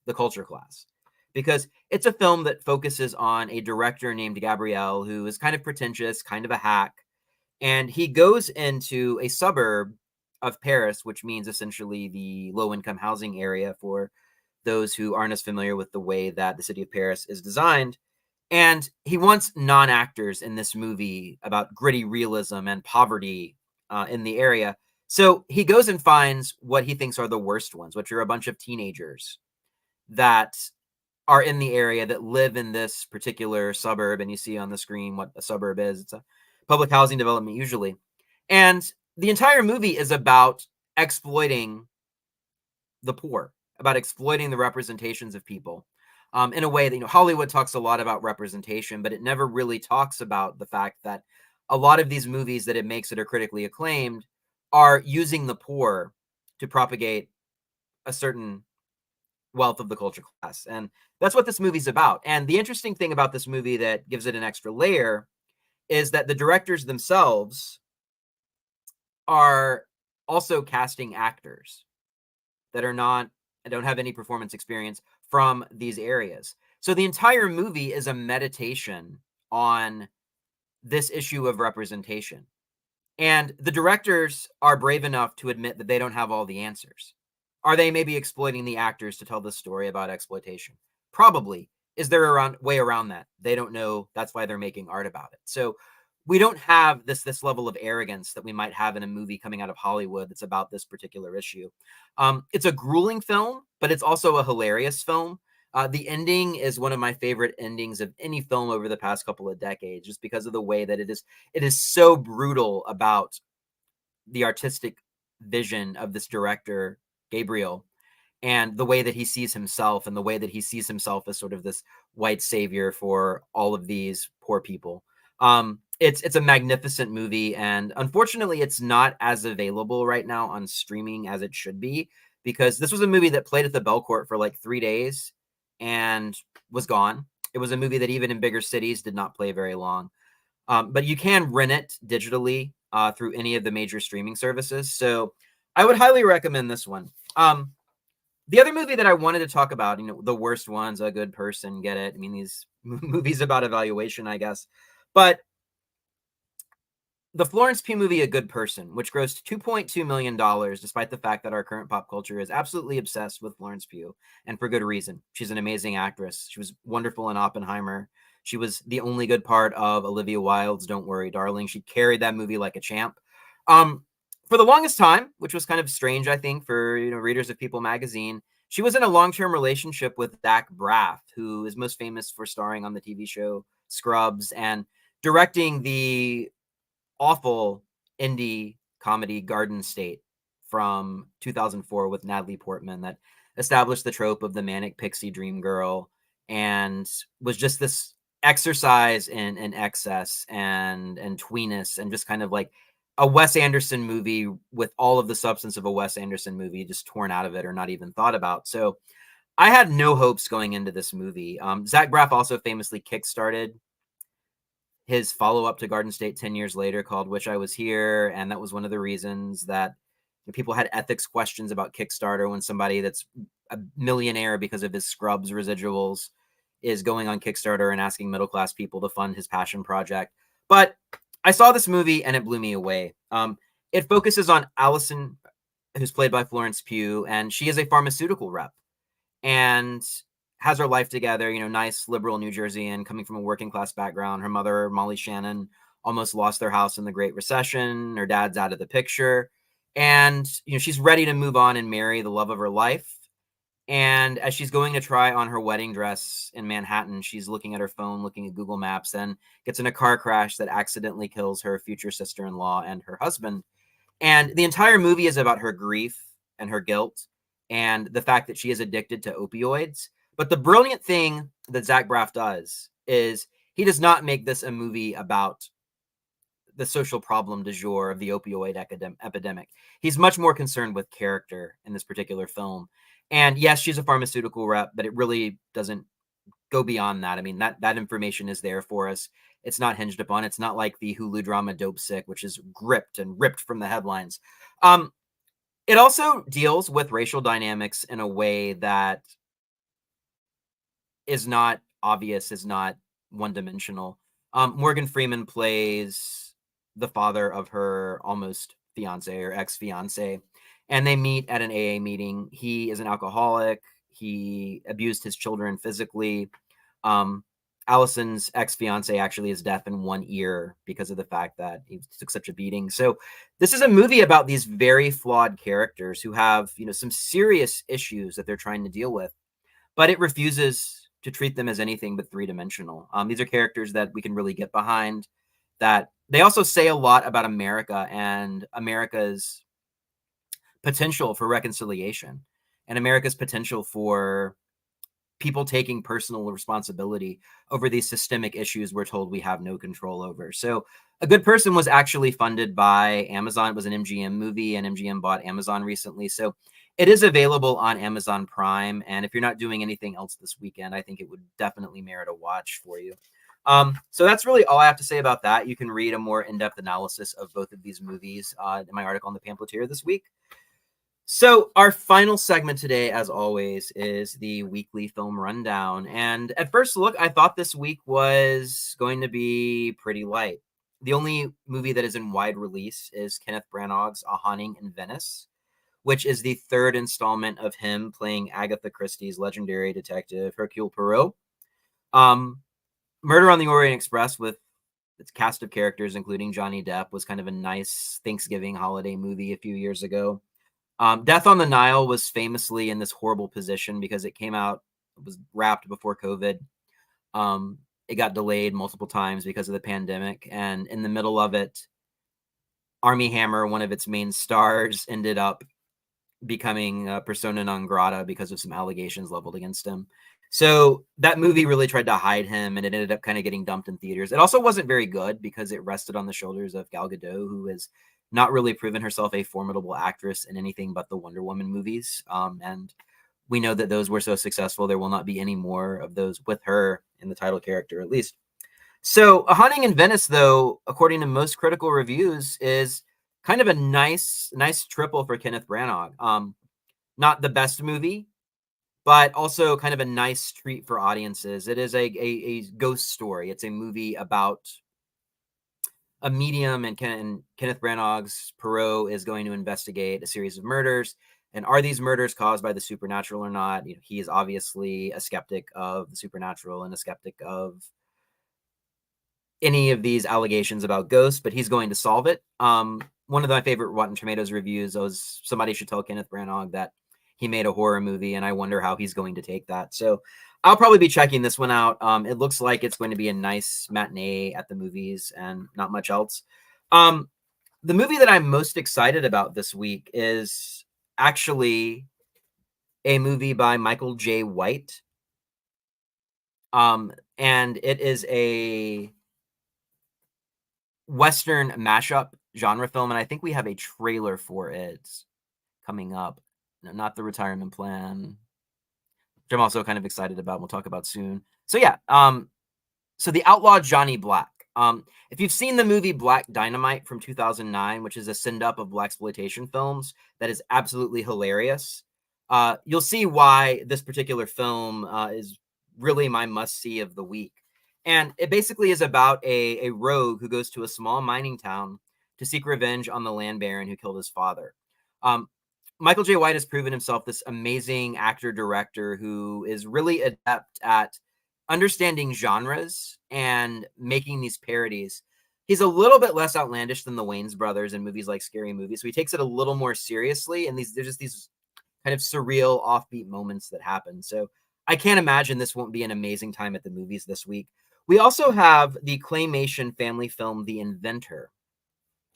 the culture class. because it's a film that focuses on a director named Gabriel who is kind of pretentious, kind of a hack, and he goes into a suburb of Paris, which means essentially the low-income housing area for those who aren't as familiar with the way that the city of Paris is designed. And he wants non-actors in this movie about gritty realism and poverty in the area. So he goes and finds what he thinks are the worst ones, which are a bunch of teenagers that are in the area that live in this particular suburb. And you see on the screen what a suburb is. It's a public housing development usually. And the entire movie is about exploiting the poor, about exploiting the representations of people in a way that, Hollywood talks a lot about representation, but it never really talks about the fact that a lot of these movies that it makes that are critically acclaimed are using the poor to propagate a certain wealth of the culture class. And that's what this movie's about. And the interesting thing about this movie that gives it an extra layer is that the directors themselves are also casting actors that don't have any performance experience from these areas. So the entire movie is a meditation on this issue of representation. And the directors are brave enough to admit that they don't have all the answers. Are they maybe exploiting the actors to tell this story about exploitation? Probably. Is there a way around that? They don't know. That's why they're making art about it. So we don't have this level of arrogance that we might have in a movie coming out of Hollywood that's about this particular issue. It's a grueling film, but it's also a hilarious film. The ending is one of my favorite endings of any film over the past couple of decades, just because of the way that it is so brutal about the artistic vision of this director, Gabriel, and the way that he sees himself and the way that he sees himself as sort of this white savior for all of these poor people. It's a magnificent movie, and unfortunately it's not as available right now on streaming as it should be, because this was a movie that played at the Belcourt for like 3 days and was gone. It was a movie that even in bigger cities did not play very long. But you can rent it digitally through any of the major streaming services. So I would highly recommend this one. The other movie that I wanted to talk about, The Worst Ones, A Good Person, get it? I mean, these movies about evaluation, I guess. But the Florence Pugh movie, A Good Person, which grossed $2.2 million, despite the fact that our current pop culture is absolutely obsessed with Florence Pugh, and for good reason. She's an amazing actress. She was wonderful in Oppenheimer. She was the only good part of Olivia Wilde's Don't Worry, Darling. She carried that movie like a champ. For the longest time, which was kind of strange, I think, for readers of People magazine, she was in a long-term relationship with Zach Braff, who is most famous for starring on the TV show Scrubs and directing the awful indie comedy Garden State from 2004 with Natalie Portman that established the trope of the manic pixie dream girl and was just this exercise in excess and tweeness and just kind of like a Wes Anderson movie with all of the substance of a Wes Anderson movie just torn out of it or not even thought about. So I had no hopes going into this movie. Zach Braff also famously kickstarted his follow-up to Garden State 10 years later called Wish I Was Here, and that was one of the reasons that people had ethics questions about Kickstarter when somebody that's a millionaire because of his Scrubs residuals is going on Kickstarter and asking middle-class people to fund his passion project. But I saw this movie and it blew me away. It focuses on Allison, who's played by Florence Pugh, and she is a pharmaceutical rep and has her life together, nice liberal New Jerseyan coming from a working class background. Her mother, Molly Shannon, almost lost their house in the Great Recession. Her dad's out of the picture. And, she's ready to move on and marry the love of her life. And as she's going to try on her wedding dress in Manhattan, she's looking at her phone, looking at Google Maps, and gets in a car crash that accidentally kills her future sister-in-law and her husband. And the entire movie is about her grief and her guilt and the fact that she is addicted to opioids. But the brilliant thing that Zach Braff does is he does not make this a movie about the social problem du jour of the opioid epidemic. He's much more concerned with character in this particular film. And yes, she's a pharmaceutical rep, but it really doesn't go beyond that. I mean, that information is there for us. It's not hinged upon. It's not like the Hulu drama Dope Sick, which is gripped and ripped from the headlines. It also deals with racial dynamics in a way that is not obvious, is not one-dimensional. Morgan Freeman plays the father of her almost fiance or ex-fiance, and they meet at an AA meeting. He is an alcoholic. He abused his children physically. Um, Allison's ex-fiance actually is deaf in one ear because of the fact that he took such a beating. So this is a movie about these very flawed characters who have, some serious issues that they're trying to deal with, but it refuses to treat them as anything but three-dimensional. These are characters that we can really get behind, that they also say a lot about America and America's potential for reconciliation and America's potential for people taking personal responsibility over these systemic issues we're told we have no control over. So A Good Person was actually funded by Amazon. It was an MGM movie, and MGM bought Amazon recently. So it is available on Amazon Prime. And if you're not doing anything else this weekend, I think it would definitely merit a watch for you. So that's really all I have to say about that. You can read a more in-depth analysis of both of these movies in my article on the Pamphleteer this week. So our final segment today, as always, is the weekly film rundown. And at first look, I thought this week was going to be pretty light. The only movie that is in wide release is Kenneth Branagh's A Haunting in Venice, which is the third installment of him playing Agatha Christie's legendary detective Hercule Poirot. Murder on the Orient Express, with its cast of characters, including Johnny Depp, was kind of a nice Thanksgiving holiday movie a few years ago. Death on the Nile was famously in this horrible position because it came out, it was wrapped before COVID. It got delayed multiple times because of the pandemic. And in the middle of it, Armie Hammer, one of its main stars, ended up becoming persona non grata because of some allegations leveled against him. So that movie really tried to hide him, and it ended up kind of getting dumped in theaters. It also wasn't very good because it rested on the shoulders of Gal Gadot, who has not really proven herself a formidable actress in anything but the Wonder Woman movies. And we know that those were so successful, there will not be any more of those with her in the title character, at least. So A Haunting in Venice, though, according to most critical reviews, is kind of a nice triple for Kenneth Branagh. Not the best movie, but also kind of a nice treat for audiences. It is a ghost story. It's a movie about a medium, and Kenneth Branagh's Poirot is going to investigate a series of murders. And are these murders caused by the supernatural or not? He is obviously a skeptic of the supernatural and a skeptic of any of these allegations about ghosts, but he's going to solve it. One of my favorite Rotten Tomatoes reviews was, somebody should tell Kenneth Branagh that he made a horror movie, and I wonder how he's going to take that. So I'll probably be checking this one out. It looks like it's going to be a nice matinee at the movies and not much else. The movie that I'm most excited about this week is actually a movie by Michael J. White. And it is a Western mashup genre film, and I think we have a trailer for it coming up. No, not The Retirement Plan, which I'm also kind of excited about. We'll talk about soon. So yeah, so The Outlaw Johnny Black. If you've seen the movie Black Dynamite from 2009, which is a send-up of blaxploitation films that is absolutely hilarious, you'll see why this particular film is really my must-see of the week. And it basically is about a rogue who goes to a small mining town to seek revenge on the land baron who killed his father. Michael J. White has proven himself this amazing actor-director who is really adept at understanding genres and making these parodies. He's a little bit less outlandish than the Wayans brothers in movies like Scary Movie, so he takes it a little more seriously, and there's just these kind of surreal, offbeat moments that happen. So I can't imagine this won't be an amazing time at the movies this week. We also have the claymation family film The Inventor,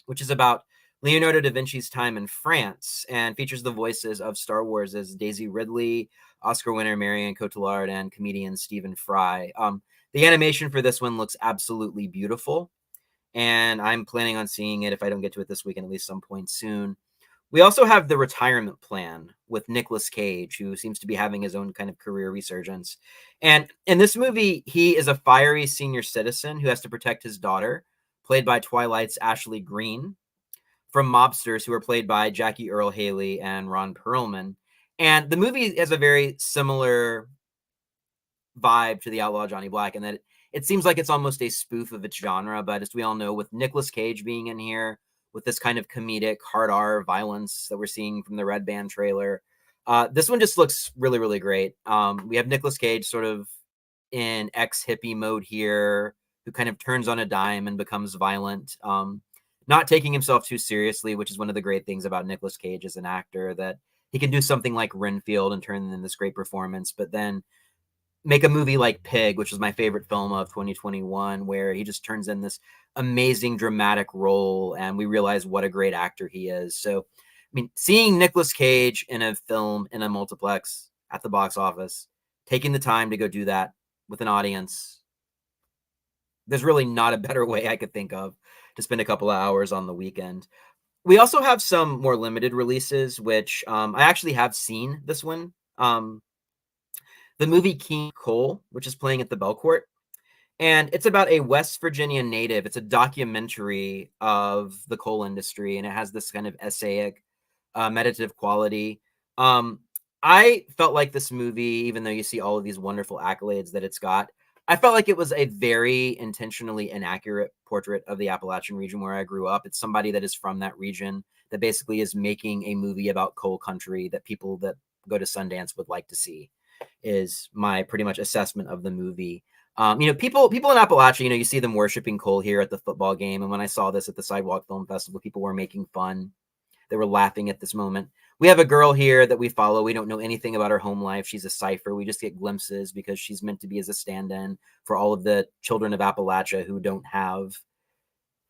which is about Leonardo da Vinci's time in France and features the voices of Star Wars as Daisy Ridley, Oscar winner Marion Cotillard, and comedian Stephen Fry. The animation for this one looks absolutely beautiful, and I'm planning on seeing it if I don't get to it this weekend, at least some point soon. We also have The Retirement Plan with Nicolas Cage, who seems to be having his own kind of career resurgence. And in this movie, he is a fiery senior citizen who has to protect his daughter, played by Twilight's Ashley Greene, from mobsters who are played by Jackie Earle Haley and Ron Perlman. And the movie has a very similar vibe to the Outlaw Johnny Black, and that it seems like it's almost a spoof of its genre. But as we all know, with Nicolas Cage being in here, with this kind of comedic hard R violence that we're seeing from the Red Band trailer, this one just looks really, really great. We have Nicolas Cage sort of in ex-hippie mode here, who kind of turns on a dime and becomes violent. Not taking himself too seriously, which is one of the great things about Nicolas Cage as an actor, that he can do something like Renfield and turn in this great performance, but then make a movie like Pig, which was my favorite film of 2021, where he just turns in this amazing dramatic role, and we realize what a great actor he is. So, I mean, seeing Nicolas Cage in a film in a multiplex at the box office, taking the time to go do that with an audience, there's really not a better way I could think of to spend a couple of hours on the weekend. We also have some more limited releases, which I actually have seen this one. The movie King Cole, which is playing at the Belcourt. And it's about a West Virginia native. It's a documentary of the coal industry, and it has this kind of essayistic, meditative quality. I felt like this movie, even though you see all of these wonderful accolades that it's got, I felt like it was a very intentionally inaccurate portrait of the Appalachian region where I grew up. It's somebody that is from that region that basically is making a movie about coal country that people that go to Sundance would like to see, is my pretty much assessment of the movie. People in Appalachia, you see them worshiping coal here at the football game. And when I saw this at the Sidewalk Film Festival, people were making fun. They were laughing at this moment. We have a girl here that we follow. We don't know anything about her home life. She's a cipher. We just get glimpses because she's meant to be as a stand-in for all of the children of Appalachia who don't have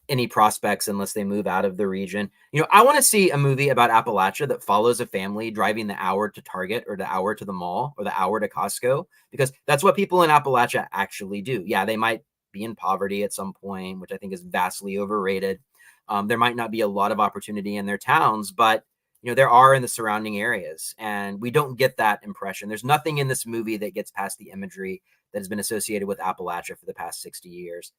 any prospects unless they move out of the region. I want to see a movie about Appalachia that follows a family driving the hour to Target or the hour to the mall or the hour to Costco, because that's what people in Appalachia actually do. Yeah, they might be in poverty at some point, which I think is vastly overrated. There might not be a lot of opportunity in their towns, but there are in the surrounding areas, and we don't get that impression. There's nothing in this movie that gets past the imagery that has been associated with Appalachia for the past 60 years.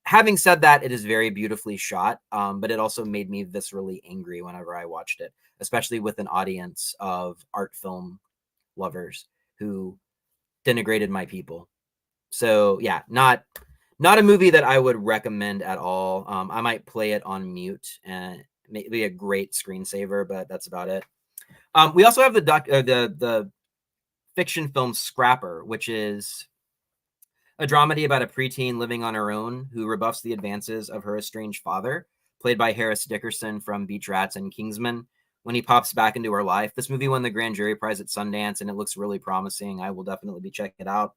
Having said that, it is very beautifully shot, but it also made me viscerally angry whenever I watched it, especially with an audience of art film lovers who denigrated my people. So yeah, not a movie that I would recommend at all. I might play it on mute and maybe a great screensaver, but that's about it. We also have the fiction film Scrapper, which is a dramedy about a preteen living on her own who rebuffs the advances of her estranged father, played by Harris Dickerson from Beach Rats and Kingsman, when he pops back into her life. This movie won the Grand Jury Prize at Sundance, and it looks really promising. I will definitely be checking it out.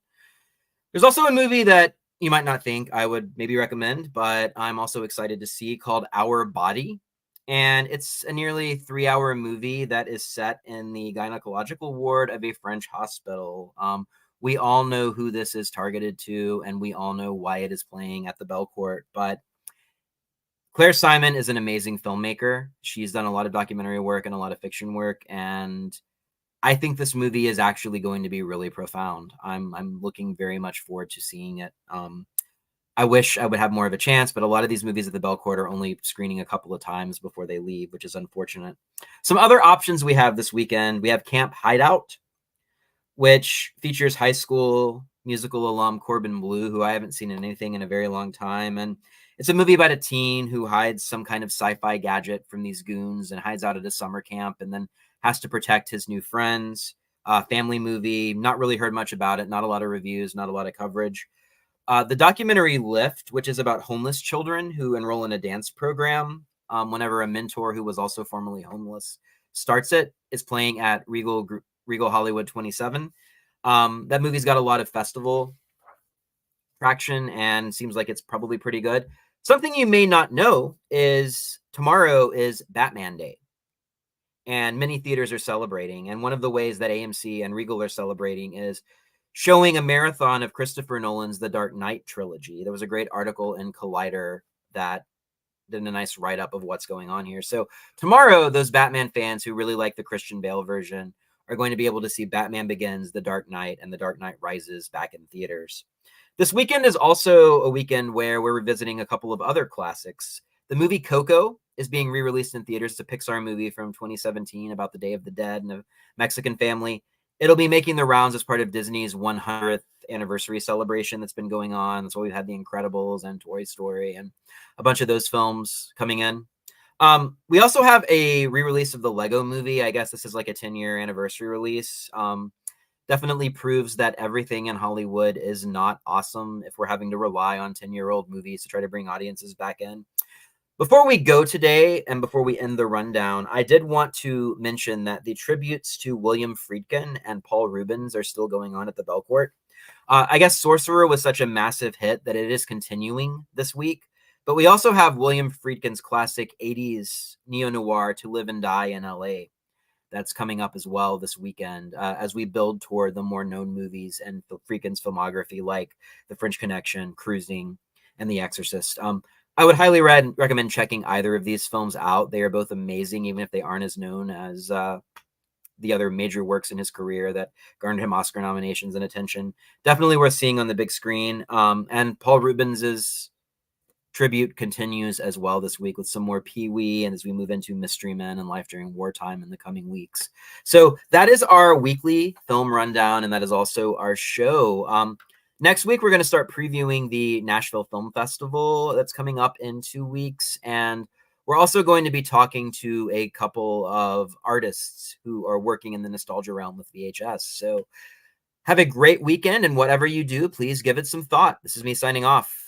There's also a movie that you might not think I would maybe recommend, but I'm also excited to see, called Our Body. And it's a nearly 3-hour movie that is set in the gynecological ward of a French hospital. We all know who this is targeted to, and we all know why it is playing at the Belcourt. But Claire Simon is an amazing filmmaker. She's done a lot of documentary work and a lot of fiction work, and I think this movie is actually going to be really profound. I'm looking very much forward to seeing it. I wish I would have more of a chance, but a lot of these movies at the Belcourt are only screening a couple of times before they leave, which is unfortunate. Some other options we have this weekend. We have Camp Hideout, which features high school musical alum Corbin Bleu, who I haven't seen in anything in a very long time. And it's a movie about a teen who hides some kind of sci-fi gadget from these goons and hides out at a summer camp and then has to protect his new friends. Family movie, not really heard much about it, not a lot of reviews, not a lot of coverage. The documentary Lift, which is about homeless children who enroll in a dance program whenever a mentor who was also formerly homeless starts it, is playing at Regal Hollywood 27. That movie's got a lot of festival traction and seems like it's probably pretty good. Something you may not know is tomorrow is Batman Day, and many theaters are celebrating. And one of the ways that AMC and Regal are celebrating is showing a marathon of Christopher Nolan's The Dark Knight trilogy. There was a great article in Collider that did a nice write-up of what's going on here. So tomorrow, those Batman fans who really like the Christian Bale version are going to be able to see Batman Begins, The Dark Knight, and The Dark Knight Rises back in theaters. This weekend is also a weekend where we're revisiting a couple of other classics. The movie Coco is being re-released in theaters. It's a Pixar movie from 2017 about the Day of the Dead and a Mexican family. it'll be making the rounds as part of Disney's 100th anniversary celebration that's been going on. That's why we've had The Incredibles and Toy Story and a bunch of those films coming in. We also have a re-release of the Lego Movie. I guess this is like a 10-year anniversary release. Definitely proves that everything in Hollywood is not awesome if we're having to rely on 10-year-old movies to try to bring audiences back in. Before we go today and before we end the rundown, I did want to mention that the tributes to William Friedkin and Paul Rubens are still going on at the Belcourt. I guess Sorcerer was such a massive hit that it is continuing this week. But we also have William Friedkin's classic 80s neo-noir To Live and Die in LA. That's coming up as well this weekend as we build toward the more known movies and Friedkin's filmography like The French Connection, Cruising, and The Exorcist. I would highly recommend checking either of these films out. They are both amazing, even if they aren't as known as the other major works in his career that garnered him Oscar nominations and attention. Definitely worth seeing on the big screen. And Paul Rubens's tribute continues as well this week with some more Pee-wee and as we move into Mystery Men and Life During Wartime in the coming weeks. So that is our weekly film rundown, and that is also our show. Next week, we're going to start previewing the Nashville Film Festival that's coming up in 2 weeks, and we're also going to be talking to a couple of artists who are working in the nostalgia realm with VHS. So have a great weekend, and whatever you do, please give it some thought. This is me signing off.